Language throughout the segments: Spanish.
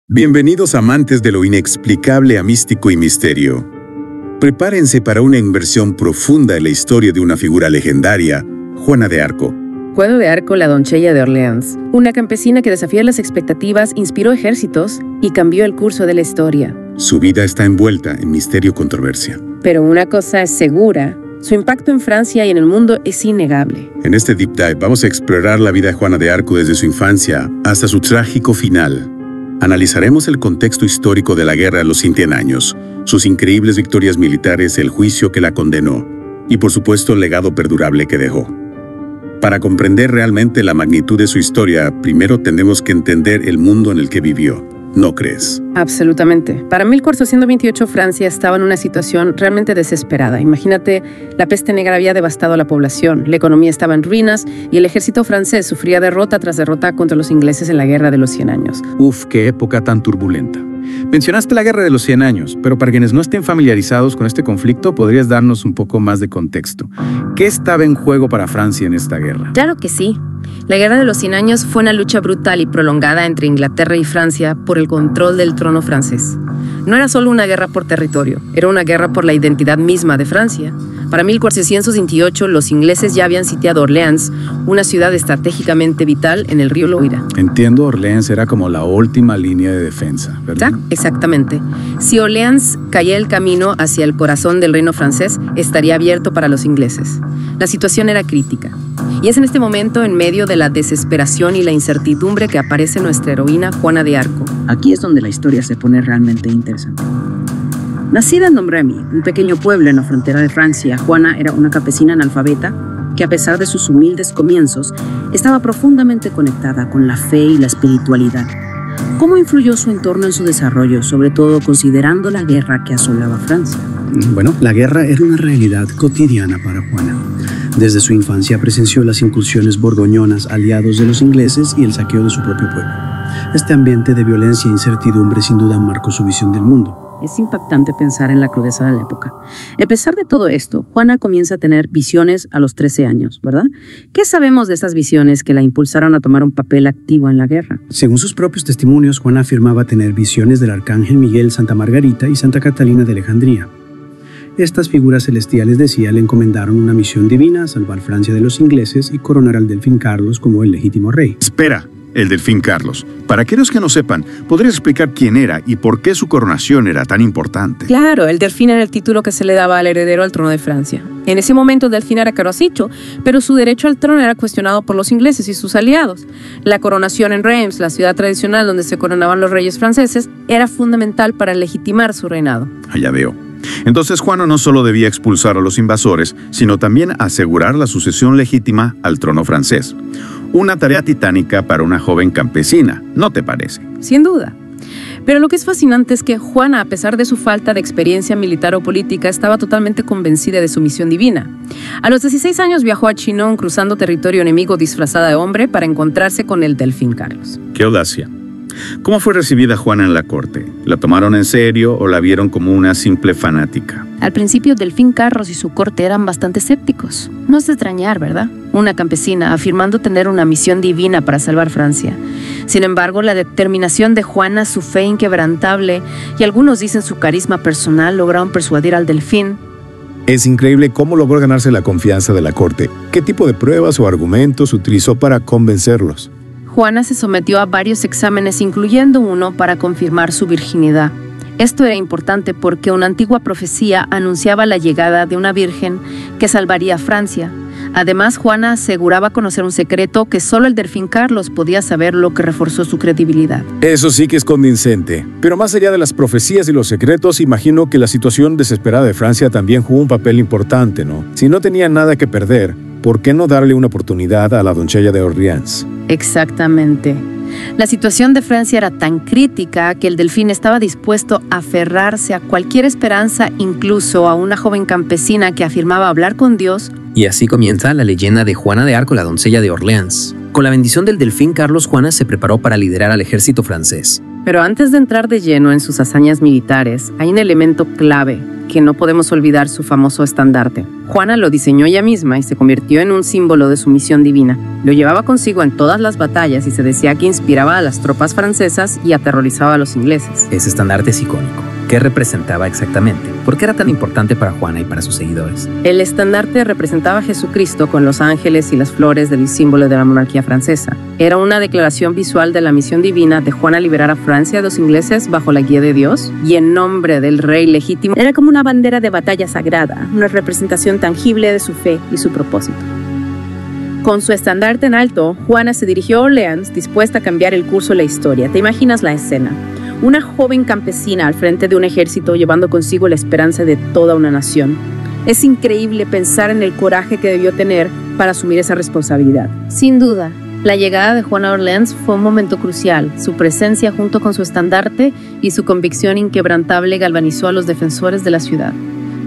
Bienvenidos amantes de lo inexplicable a místico y misterio. Prepárense para una inmersión profunda en la historia de una figura legendaria, Juana de Arco. Juana de Arco, la doncella de Orleans, una campesina que desafió las expectativas, inspiró ejércitos y cambió el curso de la historia. Su vida está envuelta en misterio y controversia. Pero una cosa es segura: su impacto en Francia y en el mundo es innegable. En este Deep Dive vamos a explorar la vida de Juana de Arco desde su infancia hasta su trágico final. Analizaremos el contexto histórico de la Guerra de los 100 años, sus increíbles victorias militares, el juicio que la condenó y, por supuesto, el legado perdurable que dejó. Para comprender realmente la magnitud de su historia, primero tenemos que entender el mundo en el que vivió. ¿No crees? Absolutamente. Para 1428 Francia estaba en una situación realmente desesperada. Imagínate, la peste negra había devastado a la población, la economía estaba en ruinas y el ejército francés sufría derrota tras derrota contra los ingleses en la Guerra de los 100 años. Uf, qué época tan turbulenta. Mencionaste la Guerra de los 100 años, pero para quienes no estén familiarizados con este conflicto, ¿podrías darnos un poco más de contexto? ¿Qué estaba en juego para Francia en esta guerra? Claro que sí. La Guerra de los 100 años fue una lucha brutal y prolongada entre Inglaterra y Francia por el control del trono francés. No era solo una guerra por territorio, era una guerra por la identidad misma de Francia. Para 1428, los ingleses ya habían sitiado Orleans, una ciudad estratégicamente vital en el río Loira. Entiendo, Orleans era como la última línea de defensa, ¿verdad? Exactamente. Si Orleans caía el camino hacia el corazón del reino francés, estaría abierto para los ingleses. La situación era crítica. Y es en este momento, en medio de la desesperación y la incertidumbre, que aparece nuestra heroína Juana de Arco. Aquí es donde la historia se pone realmente interesante. Nacida en Domremy, un pequeño pueblo en la frontera de Francia, Juana era una campesina analfabeta que, a pesar de sus humildes comienzos, estaba profundamente conectada con la fe y la espiritualidad. ¿Cómo influyó su entorno en su desarrollo, sobre todo considerando la guerra que asolaba Francia? Bueno, la guerra era una realidad cotidiana para Juana. Desde su infancia presenció las incursiones borgoñonas, aliados de los ingleses, y el saqueo de su propio pueblo. Este ambiente de violencia e incertidumbre sin duda marcó su visión del mundo. Es impactante pensar en la crudeza de la época. A pesar de todo esto, Juana comienza a tener visiones a los 13 años, ¿verdad? ¿Qué sabemos de estas visiones que la impulsaron a tomar un papel activo en la guerra? Según sus propios testimonios, Juana afirmaba tener visiones del arcángel Miguel, Santa Margarita y Santa Catalina de Alejandría. Estas figuras celestiales, decía, le encomendaron una misión divina: salvar Francia de los ingleses y coronar al delfín Carlos como el legítimo rey. Espera, el delfín Carlos. Para aquellos que no sepan, ¿podrías explicar quién era y por qué su coronación era tan importante? Claro, el delfín era el título que se le daba al heredero al trono de Francia. En ese momento el delfín era carocicho, pero su derecho al trono era cuestionado por los ingleses y sus aliados. La coronación en Reims, la ciudad tradicional donde se coronaban los reyes franceses, era fundamental para legitimar su reinado. Ya veo. Entonces Juana no solo debía expulsar a los invasores, sino también asegurar la sucesión legítima al trono francés. Una tarea titánica para una joven campesina, ¿no te parece? Sin duda. Pero lo que es fascinante es que Juana, a pesar de su falta de experiencia militar o política, estaba totalmente convencida de su misión divina. A los 16 años viajó a Chinon, cruzando territorio enemigo disfrazada de hombre para encontrarse con el delfín Carlos. ¡Qué audacia! ¿Cómo fue recibida Juana en la corte? ¿La tomaron en serio o la vieron como una simple fanática? Al principio, Delfín Carlos y su corte eran bastante escépticos. No es de extrañar, ¿verdad? Una campesina afirmando tener una misión divina para salvar Francia. Sin embargo, la determinación de Juana, su fe inquebrantable y algunos dicen su carisma personal lograron persuadir al delfín. Es increíble cómo logró ganarse la confianza de la corte. ¿Qué tipo de pruebas o argumentos utilizó para convencerlos? Juana se sometió a varios exámenes, incluyendo uno para confirmar su virginidad. Esto era importante porque una antigua profecía anunciaba la llegada de una virgen que salvaría a Francia. Además, Juana aseguraba conocer un secreto que solo el delfín Carlos podía saber, lo que reforzó su credibilidad. Eso sí que es convincente. Pero más allá de las profecías y los secretos, imagino que la situación desesperada de Francia también jugó un papel importante, ¿no? Si no tenía nada que perder, ¿por qué no darle una oportunidad a la doncella de Orleans? Exactamente. La situación de Francia era tan crítica que el delfín estaba dispuesto a aferrarse a cualquier esperanza, incluso a una joven campesina que afirmaba hablar con Dios. Y así comienza la leyenda de Juana de Arco, la doncella de Orleans. Con la bendición del delfín Carlos, Juana se preparó para liderar al ejército francés. Pero antes de entrar de lleno en sus hazañas militares, hay un elemento clave que no podemos olvidar: su famoso estandarte. Juana lo diseñó ella misma y se convirtió en un símbolo de su misión divina. Lo llevaba consigo en todas las batallas y se decía que inspiraba a las tropas francesas y aterrorizaba a los ingleses. Ese estandarte es icónico. ¿Qué representaba exactamente? ¿Por qué era tan importante para Juana y para sus seguidores? El estandarte representaba a Jesucristo con los ángeles y las flores del símbolo de la monarquía francesa. Era una declaración visual de la misión divina de Juana liberar a Francia de los ingleses bajo la guía de Dios y en nombre del rey legítimo. Era como una bandera de batalla sagrada, una representación tangible de su fe y su propósito. Con su estandarte en alto, Juana se dirigió a Orleans dispuesta a cambiar el curso de la historia. ¿Te imaginas la escena? Una joven campesina al frente de un ejército llevando consigo la esperanza de toda una nación. Es increíble pensar en el coraje que debió tener para asumir esa responsabilidad. Sin duda, la llegada de Juana a Orleans fue un momento crucial. Su presencia junto con su estandarte y su convicción inquebrantable galvanizó a los defensores de la ciudad.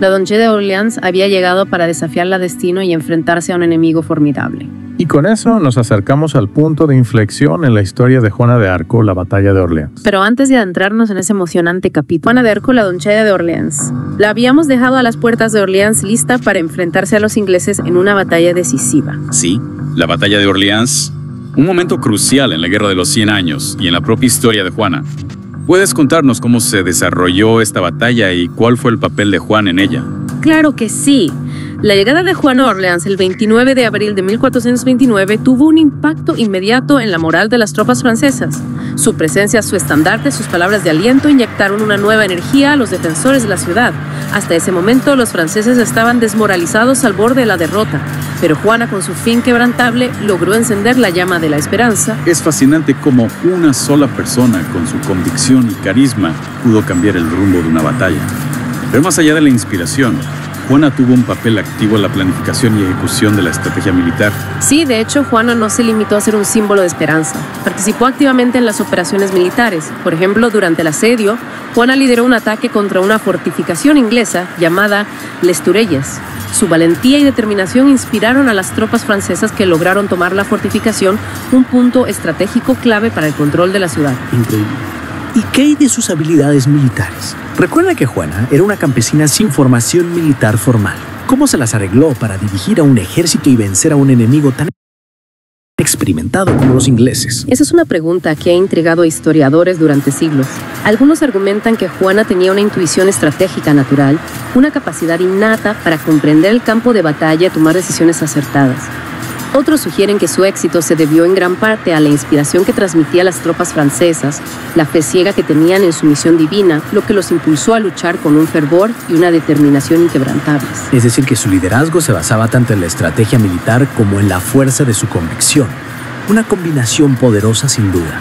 La Duquesa de Orleans había llegado para desafiar la destino y enfrentarse a un enemigo formidable. Y con eso nos acercamos al punto de inflexión en la historia de Juana de Arco, la batalla de Orleans. Pero antes de adentrarnos en ese emocionante capítulo, Juana de Arco, la Duquesa de Orleans. La habíamos dejado a las puertas de Orleans lista para enfrentarse a los ingleses en una batalla decisiva. Sí, la batalla de Orleans, un momento crucial en la Guerra de los 100 Años y en la propia historia de Juana. ¿Puedes contarnos cómo se desarrolló esta batalla y cuál fue el papel de Juan en ella? Claro que sí. La llegada de Juana a Orleans el 29 de abril de 1429 tuvo un impacto inmediato en la moral de las tropas francesas. Su presencia, su estandarte, sus palabras de aliento inyectaron una nueva energía a los defensores de la ciudad. Hasta ese momento, los franceses estaban desmoralizados al borde de la derrota, pero Juana, con su fe inquebrantable, logró encender la llama de la esperanza. Es fascinante cómo una sola persona, con su convicción y carisma, pudo cambiar el rumbo de una batalla. Pero más allá de la inspiración, Juana tuvo un papel activo en la planificación y ejecución de la estrategia militar. Sí, de hecho, Juana no se limitó a ser un símbolo de esperanza. Participó activamente en las operaciones militares. Por ejemplo, durante el asedio, Juana lideró un ataque contra una fortificación inglesa llamada Les Tourelles. Su valentía y determinación inspiraron a las tropas francesas que lograron tomar la fortificación, un punto estratégico clave para el control de la ciudad. Increíble. ¿Y qué hay de sus habilidades militares? Recuerda que Juana era una campesina sin formación militar formal. ¿Cómo se las arregló para dirigir a un ejército y vencer a un enemigo tan experimentado como los ingleses? Esa es una pregunta que ha intrigado a historiadores durante siglos. Algunos argumentan que Juana tenía una intuición estratégica natural, una capacidad innata para comprender el campo de batalla y tomar decisiones acertadas. Otros sugieren que su éxito se debió en gran parte a la inspiración que transmitía a las tropas francesas, la fe ciega que tenían en su misión divina, lo que los impulsó a luchar con un fervor y una determinación inquebrantables. Es decir, que su liderazgo se basaba tanto en la estrategia militar como en la fuerza de su convicción. Una combinación poderosa sin duda.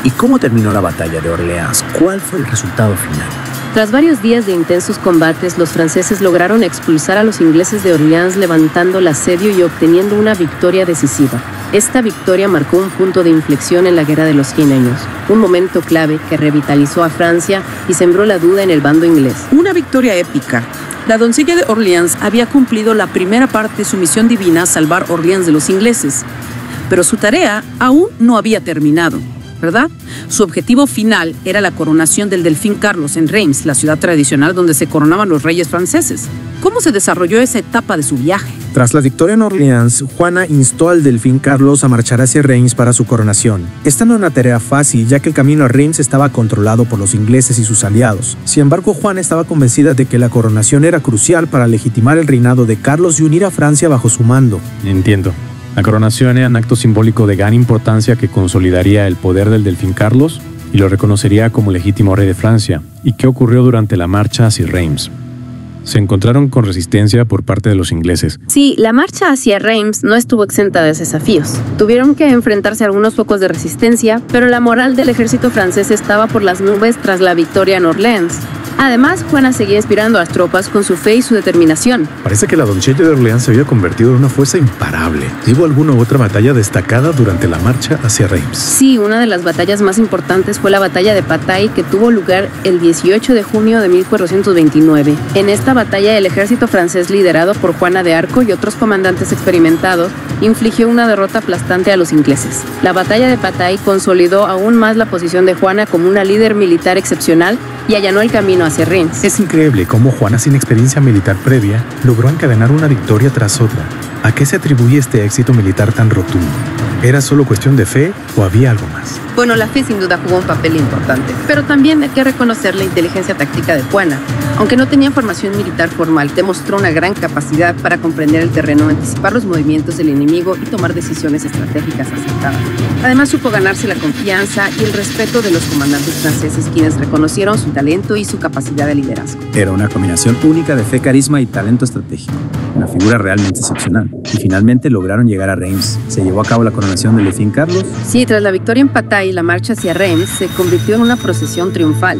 ¿Y cómo terminó la batalla de Orleans? ¿Cuál fue el resultado final? Tras varios días de intensos combates, los franceses lograron expulsar a los ingleses de Orleans, levantando el asedio y obteniendo una victoria decisiva. Esta victoria marcó un punto de inflexión en la Guerra de los 100 Años, un momento clave que revitalizó a Francia y sembró la duda en el bando inglés. Una victoria épica. La doncella de Orleans había cumplido la primera parte de su misión divina, salvar Orleans de los ingleses. Pero su tarea aún no había terminado, ¿verdad? Su objetivo final era la coronación del Delfín Carlos en Reims, la ciudad tradicional donde se coronaban los reyes franceses. ¿Cómo se desarrolló esa etapa de su viaje? Tras la victoria en Orleans, Juana instó al Delfín Carlos a marchar hacia Reims para su coronación. Esta no era una tarea fácil, ya que el camino a Reims estaba controlado por los ingleses y sus aliados. Sin embargo, Juana estaba convencida de que la coronación era crucial para legitimar el reinado de Carlos y unir a Francia bajo su mando. Entiendo. La coronación era un acto simbólico de gran importancia que consolidaría el poder del Delfín Carlos y lo reconocería como legítimo rey de Francia. ¿Y qué ocurrió durante la marcha hacia Reims? Se encontraron con resistencia por parte de los ingleses. Sí, la marcha hacia Reims no estuvo exenta de desafíos. Tuvieron que enfrentarse a algunos focos de resistencia, pero la moral del ejército francés estaba por las nubes tras la victoria en Orleans. Además, Juana seguía inspirando a las tropas con su fe y su determinación. Parece que la doncella de Orleans se había convertido en una fuerza imparable. ¿Hubo alguna otra batalla destacada durante la marcha hacia Reims? Sí, una de las batallas más importantes fue la batalla de Patay, que tuvo lugar el 18 de junio de 1429. En esta batalla, el ejército francés, liderado por Juana de Arco y otros comandantes experimentados, infligió una derrota aplastante a los ingleses. La batalla de Patay consolidó aún más la posición de Juana como una líder militar excepcional y allanó el camino hacia Reims. Es increíble cómo Juana, sin experiencia militar previa, logró encadenar una victoria tras otra. ¿A qué se atribuye este éxito militar tan rotundo? ¿Era solo cuestión de fe o había algo más? Bueno, la fe sin duda jugó un papel importante, pero también hay que reconocer la inteligencia táctica de Juana. Aunque no tenía formación militar formal, demostró una gran capacidad para comprender el terreno, anticipar los movimientos del enemigo y tomar decisiones estratégicas acertadas. Además, supo ganarse la confianza y el respeto de los comandantes franceses, quienes reconocieron su talento y su capacidad de liderazgo. Era una combinación única de fe, carisma y talento estratégico. Una figura realmente excepcional. Y finalmente lograron llegar a Reims. ¿Se llevó a cabo la coronación del Delfín Carlos? Sí, tras la victoria en Patay, la marcha hacia Reims se convirtió en una procesión triunfal.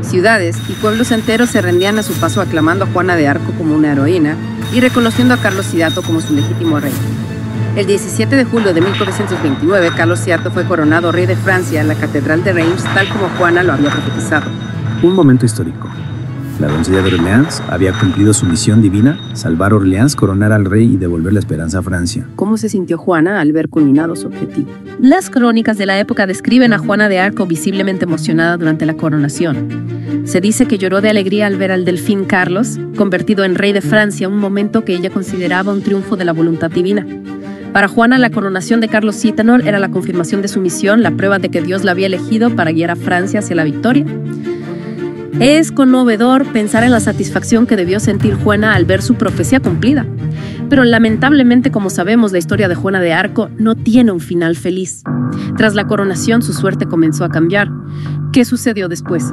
Ciudades y pueblos enteros se rendían a su paso aclamando a Juana de Arco como una heroína y reconociendo a Carlos IV como su legítimo rey. El 17 de julio de 1429, Carlos IV fue coronado rey de Francia en la Catedral de Reims, tal como Juana lo había profetizado. Un momento histórico. La doncella de Orleans había cumplido su misión divina, salvar a Orleans, coronar al rey y devolver la esperanza a Francia. ¿Cómo se sintió Juana al ver culminado su objetivo? Las crónicas de la época describen a Juana de Arco visiblemente emocionada durante la coronación. Se dice que lloró de alegría al ver al delfín Carlos, convertido en rey de Francia, un momento que ella consideraba un triunfo de la voluntad divina. Para Juana, la coronación de Carlos Cítanor era la confirmación de su misión, la prueba de que Dios la había elegido para guiar a Francia hacia la victoria. Es conmovedor pensar en la satisfacción que debió sentir Juana al ver su profecía cumplida. Pero lamentablemente, como sabemos, la historia de Juana de Arco no tiene un final feliz. Tras la coronación, su suerte comenzó a cambiar. ¿Qué sucedió después?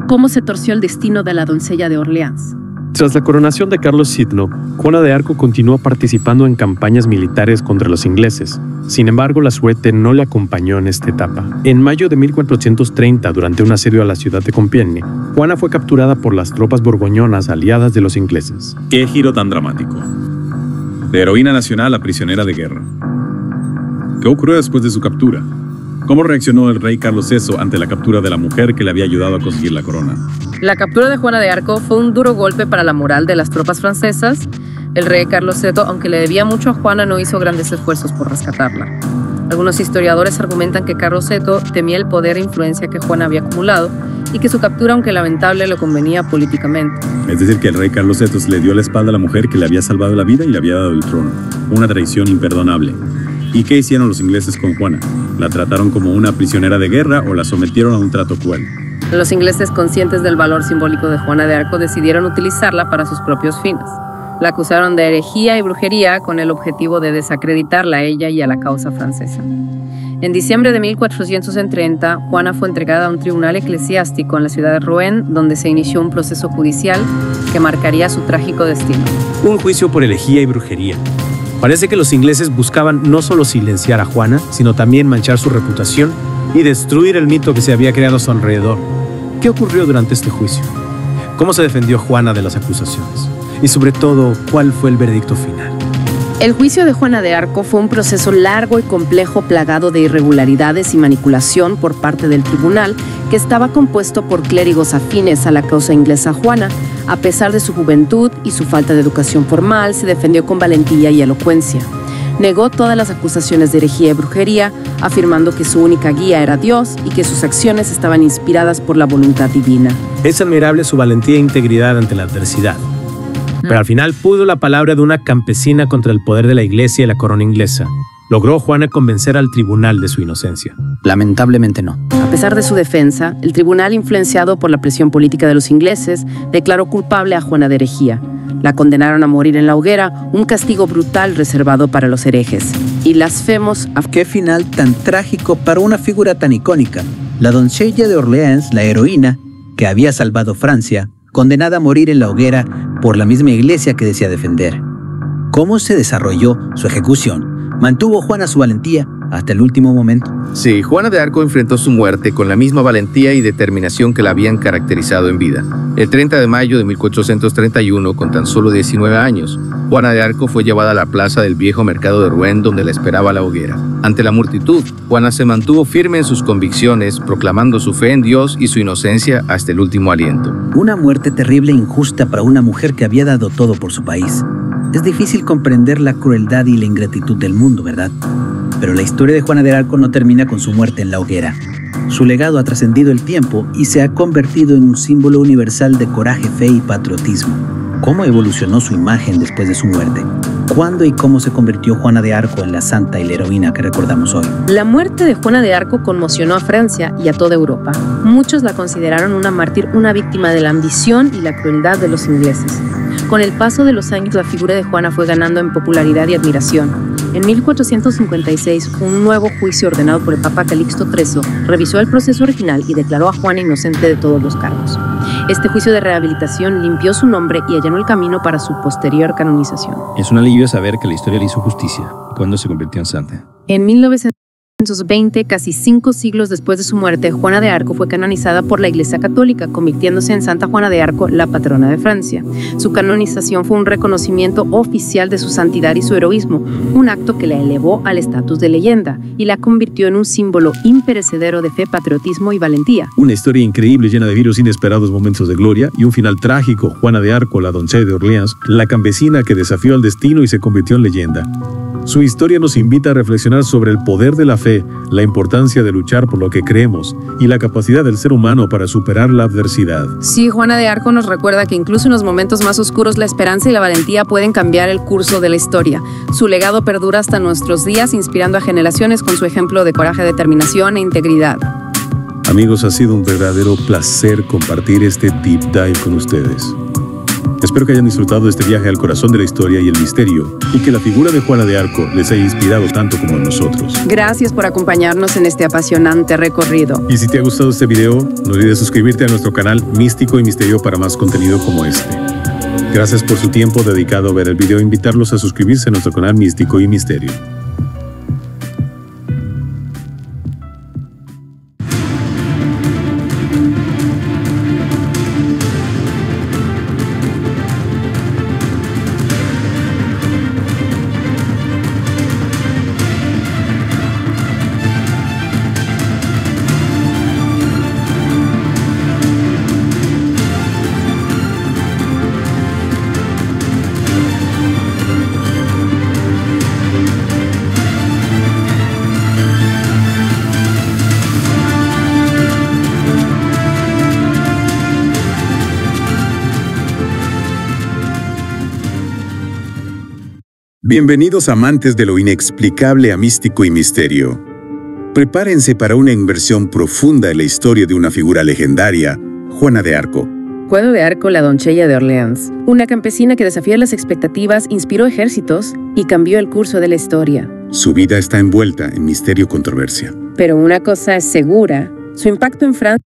¿Cómo se torció el destino de la doncella de Orleans? Tras la coronación de Carlos V, Juana de Arco continuó participando en campañas militares contra los ingleses. Sin embargo, la suerte no le acompañó en esta etapa. En mayo de 1430, durante un asedio a la ciudad de Compiègne, Juana fue capturada por las tropas borgoñonas aliadas de los ingleses. ¡Qué giro tan dramático! De heroína nacional a prisionera de guerra. ¿Qué ocurrió después de su captura? ¿Cómo reaccionó el rey Carlos VI ante la captura de la mujer que le había ayudado a conseguir la corona? La captura de Juana de Arco fue un duro golpe para la moral de las tropas francesas. El rey Carlos VI, aunque le debía mucho a Juana, no hizo grandes esfuerzos por rescatarla. Algunos historiadores argumentan que Carlos VI temía el poder e influencia que Juana había acumulado y que su captura, aunque lamentable, le convenía políticamente. Es decir, que el rey Carlos VI le dio la espalda a la mujer que le había salvado la vida y le había dado el trono. Una traición imperdonable. ¿Y qué hicieron los ingleses con Juana? ¿La trataron como una prisionera de guerra o la sometieron a un trato cruel? Los ingleses, conscientes del valor simbólico de Juana de Arco, decidieron utilizarla para sus propios fines. La acusaron de herejía y brujería con el objetivo de desacreditarla a ella y a la causa francesa. En diciembre de 1430, Juana fue entregada a un tribunal eclesiástico en la ciudad de Rouen, donde se inició un proceso judicial que marcaría su trágico destino. Un juicio por herejía y brujería. Parece que los ingleses buscaban no solo silenciar a Juana, sino también manchar su reputación y destruir el mito que se había creado a su alrededor. ¿Qué ocurrió durante este juicio? ¿Cómo se defendió Juana de las acusaciones? Y sobre todo, ¿cuál fue el veredicto final? El juicio de Juana de Arco fue un proceso largo y complejo, plagado de irregularidades y manipulación por parte del tribunal, que estaba compuesto por clérigos afines a la causa inglesa. Juana, a pesar de su juventud y su falta de educación formal, se defendió con valentía y elocuencia. Negó todas las acusaciones de herejía y brujería, afirmando que su única guía era Dios y que sus acciones estaban inspiradas por la voluntad divina. Es admirable su valentía e integridad ante la adversidad. Pero al final pudo la palabra de una campesina contra el poder de la iglesia y la corona inglesa. ¿Logró Juana convencer al tribunal de su inocencia? Lamentablemente no. A pesar de su defensa, el tribunal, influenciado por la presión política de los ingleses, declaró culpable a Juana de herejía. La condenaron a morir en la hoguera, un castigo brutal reservado para los herejes. Y blasfemos. ¡Qué final tan trágico para una figura tan icónica! La doncella de Orleans, la heroína, que había salvado Francia, condenada a morir en la hoguera por la misma iglesia que decía defender. ¿Cómo se desarrolló su ejecución? ¿Mantuvo Juana su valentía hasta el último momento. Sí, Juana de Arco enfrentó su muerte con la misma valentía y determinación que la habían caracterizado en vida. El 30 de mayo de 1431, con tan solo 19 años, Juana de Arco fue llevada a la plaza del viejo mercado de Rouen, donde la esperaba la hoguera. Ante la multitud, Juana se mantuvo firme en sus convicciones, proclamando su fe en Dios y su inocencia hasta el último aliento. Una muerte terrible e injusta para una mujer que había dado todo por su país. Es difícil comprender la crueldad y la ingratitud del mundo, ¿verdad? Pero la historia de Juana de Arco no termina con su muerte en la hoguera. Su legado ha trascendido el tiempo y se ha convertido en un símbolo universal de coraje, fe y patriotismo. ¿Cómo evolucionó su imagen después de su muerte? ¿Cuándo y cómo se convirtió Juana de Arco en la santa y la heroína que recordamos hoy? La muerte de Juana de Arco conmocionó a Francia y a toda Europa. Muchos la consideraron una mártir, una víctima de la ambición y la crueldad de los ingleses. Con el paso de los años, la figura de Juana fue ganando en popularidad y admiración. En 1456, un nuevo juicio ordenado por el Papa Calixto XIII revisó el proceso original y declaró a Juana inocente de todos los cargos. Este juicio de rehabilitación limpió su nombre y allanó el camino para su posterior canonización. Es un alivio saber que la historia le hizo justicia cuando se convirtió en santa. En 1920, casi 5 siglos después de su muerte, Juana de Arco fue canonizada por la Iglesia Católica, convirtiéndose en Santa Juana de Arco, la patrona de Francia. Su canonización fue un reconocimiento oficial de su santidad y su heroísmo, un acto que la elevó al estatus de leyenda y la convirtió en un símbolo imperecedero de fe, patriotismo y valentía. Una historia increíble llena de giros inesperados, momentos de gloria y un final trágico. Juana de Arco, la doncella de Orleans, la campesina que desafió al destino y se convirtió en leyenda. Su historia nos invita a reflexionar sobre el poder de la fe, la importancia de luchar por lo que creemos y la capacidad del ser humano para superar la adversidad. Sí, Juana de Arco nos recuerda que incluso en los momentos más oscuros la esperanza y la valentía pueden cambiar el curso de la historia. Su legado perdura hasta nuestros días, inspirando a generaciones con su ejemplo de coraje, determinación e integridad. Amigos, ha sido un verdadero placer compartir este deep dive con ustedes. Espero que hayan disfrutado de este viaje al corazón de la historia y el misterio, y que la figura de Juana de Arco les haya inspirado tanto como a nosotros. Gracias por acompañarnos en este apasionante recorrido. Y si te ha gustado este video, no olvides suscribirte a nuestro canal Místico y Misterio para más contenido como este. Gracias por su tiempo dedicado a ver el video e invitarlos a suscribirse a nuestro canal Místico y Misterio. Bienvenidos amantes de lo inexplicable a místico y misterio. Prepárense para una inmersión profunda en la historia de una figura legendaria, Juana de Arco. Juana de Arco, la doncella de Orleans, una campesina que desafió las expectativas, inspiró ejércitos y cambió el curso de la historia. Su vida está envuelta en misterio y controversia. Pero una cosa es segura, su impacto en Francia